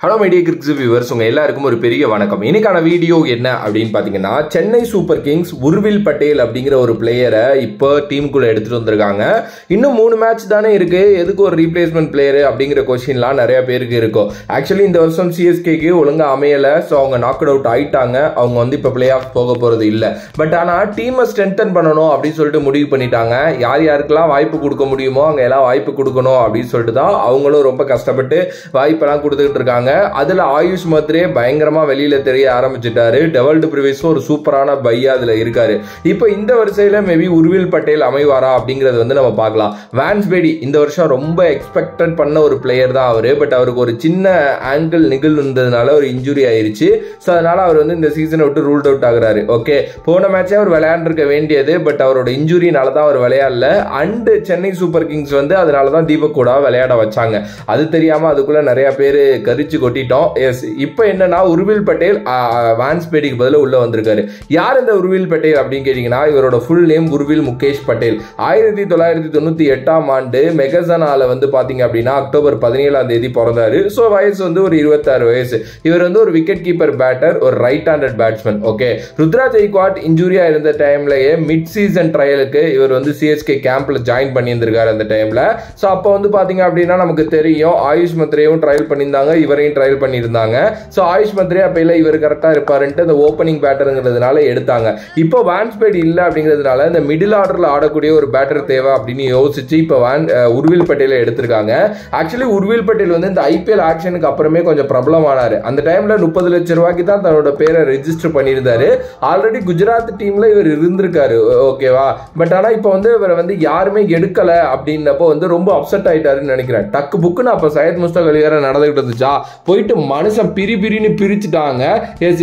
Hello my dear cricket viewers, உங்க எல்லாருக்கும் ஒரு பெரிய வணக்கம். இன்னைக்கான வீடியோ என்ன அப்படின்னு பாத்தீங்கன்னா, சென்னை சூப்பர் கிங்ஸ் உர்வில் பட்டேல் அப்படிங்கிற ஒரு பிளேயரை இப்போ டீமுக்குள்ள எடுத்துட்டு வந்திருக்காங்க. இன்னும் 3 மேட்ச் தானே இருக்கு, எதுக்கு ஒரு ரீப்ளேஸ்மெண்ட் பிளேயர் அப்படிங்கிற கொஸ்டின்லாம் நிறைய பேருக்கு இருக்கும். ஆக்சுவலி இந்த வருஷம் சிஎஸ்கேக்கு ஒழுங்கா அமையல, ஸோ அவங்க நாக் அவுட் ஆயிட்டாங்க. அவங்க வந்து இப்போ பிளே ஆஃப் போக போறது இல்லை. பட் ஆனால் டீமை ஸ்ட்ரென்தன் பண்ணணும் அப்படின்னு சொல்லிட்டு முடிவு பண்ணிட்டாங்க. யார் யாருக்கெல்லாம் வாய்ப்பு கொடுக்க முடியுமோ அங்கே எல்லாம் வாய்ப்பு கொடுக்கணும் அப்படின்னு சொல்லிட்டு தான் அவங்களும் ரொம்ப கஷ்டப்பட்டு வாய்ப்பெல்லாம் கொடுத்துக்கிட்டு இருக்காங்க. அதுல ஆயுஷ் மத்ரே பயங்கரமா வெளியில தெரிய ஆரம்பிச்சிட்டாரு. டெவல்ட் பிரிவிஸ் ஒரு சூப்பரான பையா அதுல இருக்காரு. இப்போ இந்த வரிசையில மேபி உர்வில் பட்டேல் அமைவாரா அப்படிங்கறது வந்து நம்ம பார்க்கலாம். வான்ஸ் பேடி இந்த வருஷம் ரொம்ப எக்ஸ்பெக்டட் பண்ண ஒரு பிளேயர் தான் அவரு. பட் அவருக்கு ஒரு சின்ன ஆங்கிள் நிகழ் இருந்ததுனால ஒரு இன்ஜுரி ஆயிருச்சு. ஸோ அதனால அவர் வந்து இந்த சீசனை விட்டு ரூல்ட் அவுட் ஆகுறாரு. ஓகே, போன மேட்சே அவர் விளையாண்டுருக்க வேண்டியது, பட் அவரோட இன்ஜுரினால தான் அவர் விளையாடல. அண்ட் சென்னை சூப்பர் கிங்ஸ் வந்து அதனால தான் தீபக் கூட விளையாட வச்சாங்க. அது தெரியாம அதுக்குள்ள நிறைய பேர் கரிச்சு கொட்டிட்டோம். இப்போ என்னன்னா, உர்வில் பட்டேல் வான்ஸ் பேடிக்கு பதிலா உள்ள வந்திருக்காரு. யார் இந்த உர்வில் பட்டேல் அப்படின்னு கேட்டீங்கன்னா, இவரோட ஃபுல் நேம் உர்வில் முகேஷ் பட்டேல். 1998ஆம் ஆண்டு மெகசனால வந்து பாத்தீங்க அப்படின்னா அக்டோபர் 17ஆம் தேதி பிறந்தாரு. ஸோ வயசு வந்து ஒரு 26 வயசு. இவர் வந்து ஒரு விக்கெட் கீப்பர் பேட்டர், ஒரு right handed batsman. Okay, Ruturaj Gaikwad இன்ஜூரியா இருந்த டைம்லயே மிட் சீசன் ட்ரையலுக்கு இவர் வந்து சிஎஸ்கே கேம்ப்ல ஜாயின் பண்ணியிருந்திருக்காரு அந்த டைம்ல. ஸோ அப்போ வந்து பாத்தீங்க அப்படின்னா நமக்கு தெரியும், ஆயுஷ் மத்ரேயும் ட்ரையல் பண்ணியிருந்தாங்க, இவரையும் ட்ரையல் பண்ணியிருந்தாங்க. ஸோ ஆயுஷ் மத்ரே அப்பையில இவர் கரெக்டா இருப்பாருன்ட்டு அந்த ஓப்பனிங் பேட்டருங்கிறதுனால எடுத்தாங்க. இப்போ வான்ஸ் பேடி இல்லை அப்படிங்கிறதுனால இந்த மிடில் ஆர்டர்ல ஆடக்கூடிய ஒரு பேட்டர் தேவை அப்படின்னு யோசிச்சு இப்போ உர்வில் பட்டேலை எடுத்திருக்காங்க. ஆக்சுவலி உர்வில் பட்டேல் வந்து இந்த ஐபிஎல் ஆக்ஷனுக்கு அப்புறமே கொஞ்சம் பிரபலம் ஆனாரு. அந்த டைம்ல 30 லட்சம் ரூபாய்க்கு தான் தன்னோட பேரை ரெஜிஸ்டர் பண்ணியிருந்தாரு. ஆல்ரெடி குஜராத் டீம்ல இவர் இருந்திருக்காரு. ஓகேவா, பட் ஆனா இப்போ வந்து இவரை வந்து யாருமே எடுக்கல அப்படின்னப்போ வந்து ரொம்ப அப்செட் ஆயிட்டாருன்னு நினைக்கிறேன். டக்கு புக்குன்னு அப்ப சையத் முஸ்தாக் அலி வேற நடந்துகிட்டு இருந்துச்சா, போயிட்டு மனுஷன் பிரின்னு பிரிச்சுட்டாங்க.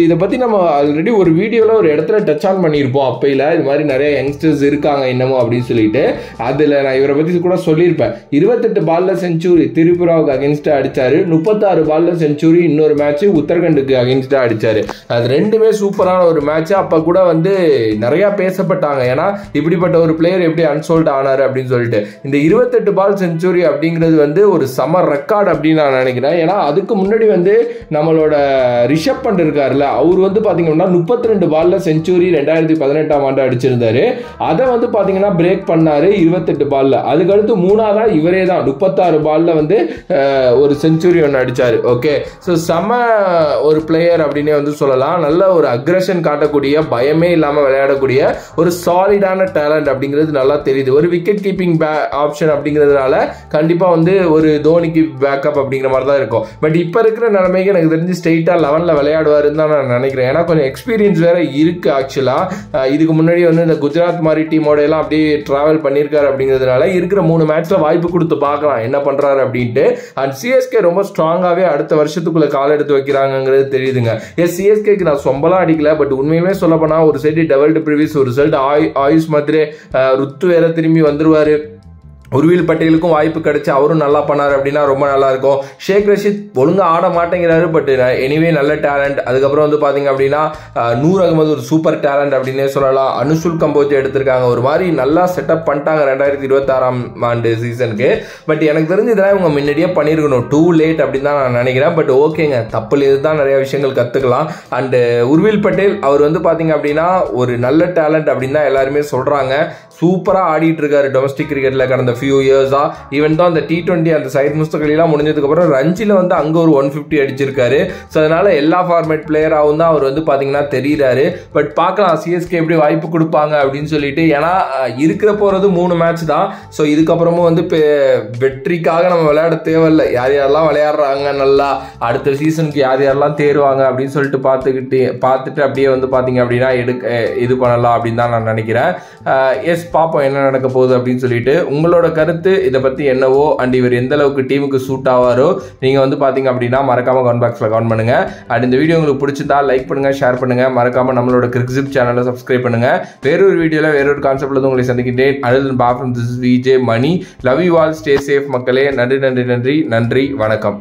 இதை பத்தி நம்ம ஆல்ரெடி ஒரு வீடியோல ஒரு இடத்துல டச் ஆன் பண்ணியிருப்போம். அப்பையில இது மாதிரி நிறைய யங்ஸ்டர்ஸ் இருக்காங்க இன்னமும் அப்படின்னு சொல்லிட்டு, அதுல நான் இவரை பத்தி கூட சொல்லியிருப்பேன். 28 பால்ல செஞ்சுரி திரிபுராவுக்கு அகேன்ஸ்டா அடிச்சாரு. 36 பால்ல செஞ்சுரி இன்னொரு மேட்ச் உத்தரகண்டுக்கு அகேன்ஸ்டா அடிச்சாரு. அது ரெண்டுமே சூப்பரான ஒரு மேட்ச். அப்ப கூட வந்து நிறைய பேசப்பட்டாங்க. ஏன்னா இப்படிப்பட்ட ஒரு பிளேயர் எப்படி அன்சோல்ட் ஆனாரு அப்படின்னு சொல்லிட்டு. இந்த 28 பால் செஞ்சுரி அப்படிங்கிறது வந்து ஒரு சம ரெக்கார்டு அப்படின்னு நான் நினைக்கிறேன். ஏன்னா அதுக்கு முன்னாடி வந்து நம்மளோட ரிஷப் பண்ட் இருக்காருல்ல, அவர் வந்து பாத்தீங்கன்னா 32 பால்ல செஞ்சுரி 2018ஆம் ஆண்டு அடிச்சிருந்தாரு. அதை வந்து பாத்தீங்கன்னா பிரேக் பண்ணாரு 28 பால்ல. அதுக்கடுத்து மூணாவதா இவரே தான் 36 பால்ல வந்து ஒரு செஞ்சுரி ஒன்று அடிச்சாரு. ஓகே, ஸோ செம ஒரு பிளேயர் அப்படின்னே வந்து சொல்லலாம். நல்ல ஒரு அக்ரஷன் காட்டக்கூடிய, பயமே இல்லாம விளையாடக்கூடிய ஒரு சாலிடான டேலண்ட் அப்படிங்கிறது நல்லா தெரியுது. ஒரு விக்கெட் கீப்பிங் ஆப்ஷன் அப்படிங்கிறதுனால கண்டிப்பா வந்து ஒரு தோனிக்கு பேக்கப் அப்படிங்கிற மாதிரி தான் இருக்கும். பட் இப்ப இருக்கிற நிலைமைக்கு எனக்கு தெரிஞ்சு ஸ்ட்ரெயிட்டா 11ல விளையாடுவாருன்னு தான் நான் நினைக்கிறேன். ஏன்னா கொஞ்சம் எக்ஸ்பீரியன்ஸ் வேற இருக்கு. ஆக்சுவலா இதுக்கு முன்னாடி வந்து இந்த குஜராத் மாதிரி டீமோட எல்லாம் அப்படியே டிராவல் பண்ணியிருக்காரு அப்படிங்கிறதுனால இருக்கிற 3 மேட்ச்ல வாய்ப்பு கொடுத்து பார்க்கலாம் என்ன பண்றாரு அப்படின்ட்டு. அண்ட் சிஎஸ்கே ரொம்ப ஸ்ட்ராங்காவே அடுத்த வருஷத்துக்குள்ள கால் எடுத்து வைக்கிறாங்கிறது தெரியுதுங்க. சிஎஸ்கேக்கு நான் சொம்பலாம் அடிக்கல, பட் உண்மையுமே சொல்ல போனா ஒரு சைடு டெவல்ட் பிரிவிஸ், ஒரு சைடு ஆயுஷ் மத்ரே, ருத்து வேற திரும்பி வந்துருவாரு. உர்வில் பட்டேலுக்கும் வாய்ப்பு கிடைச்சு அவரும் நல்லா பண்ணாரு அப்படின்னா ரொம்ப நல்லா இருக்கும். ஷேக் ரஷீத் ஒழுங்கா ஆட மாட்டேங்கிறாரு, பட் எனிவே நல்ல டேலண்ட். அதுக்கப்புறம் வந்து பாத்தீங்க அப்படின்னா நூர் அகமது ஒரு சூப்பர் டேலண்ட் அப்படின்னே சொல்லலாம். அனுஷுல் கம்போஜ் எடுத்திருக்காங்க. ஒரு மாதிரி நல்லா செட்டப் பண்ணிட்டாங்க 2026ஆம் ஆண்டு சீசனுக்கு. பட் எனக்கு தெரிஞ்சு இதெல்லாம் இவங்க முன்னாடியே பண்ணிருக்கணும். டூ லேட் அப்படின்னு தான் நான் நினைக்கிறேன். பட் ஓகேங்க, தப்புல இதுதான் நிறைய விஷயங்கள் கத்துக்கலாம். அண்ட் உர்வில் பட்டேல் அவர் வந்து பாத்தீங்க அப்படின்னா ஒரு நல்ல டேலண்ட் அப்படின்னு தான் எல்லாருமே சொல்றாங்க. சூப்பரா ஆடிட்டு இருக்காரு டொமஸ்டிக் கிரிக்கெட்ல கடந்த ஃபியூ இயர்ஸா. ஈவன் தான் அந்த T20 அந்த சையத் முஸ்தாக் அலி எல்லாம் முடிஞ்சதுக்கு அப்புறம் ரஞ்சில வந்து அங்க ஒரு 150 அடிச்சிருக்காரு. ஸோ அதனால எல்லா ஃபார்மேட் பிளேயராகவும் தான் அவர் வந்து பாத்தீங்கன்னா தெரியுறாரு. பட் பார்க்கலாம் சிஎஸ்கே எப்படி வாய்ப்பு கொடுப்பாங்க அப்படின்னு சொல்லிட்டு. ஏன்னா இருக்கிற போறது 3 மேட்ச் தான். ஸோ இதுக்கப்புறமும் வந்து வெற்றிக்காக நம்ம விளையாட தேவையில்லை. யார் யாரெல்லாம் விளையாடுறாங்க நல்லா, அடுத்த சீசனுக்கு யார் யாரெல்லாம் தேருவாங்க அப்படின்னு சொல்லிட்டு பார்த்துட்டு அப்படியே வந்து பாத்தீங்க அப்படின்னா இது பண்ணலாம் அப்படின்னு தான் நான் நினைக்கிறேன். எஸ், பார்ப்போம் என்ன நடக்க போகுது அப்படின்னு சொல்லிட்டு. உங்களோட கருத்து இதை பத்தி என்னவோ, அண்ட் இவர் எந்த அளவுக்கு டீமுக்கு சூட் ஆவாரோ நீங்க வந்து பாத்தீங்க அப்படின்னா மறக்காம கமெண்ட் பாக்ஸ்ல கமெண்ட் பண்ணுங்க. அண்ட் இந்த வீடியோ உங்களுக்கு பிடிச்சிருந்தா லைக் பண்ணுங்க, ஷேர் பண்ணுங்க, மறக்காம நம்மளோட கிரிக்கெட் சேனலை சப்ஸ்கிரைப் பண்ணுங்க. வேறொரு வீடியோல வேறொரு கான்செப்ட்ல உங்களை சந்திக்கின்றேன். அனில் பாஃப்ரம், this is VJ Mani. Love you all, stay safe மக்களே. நன்றி, வணக்கம்.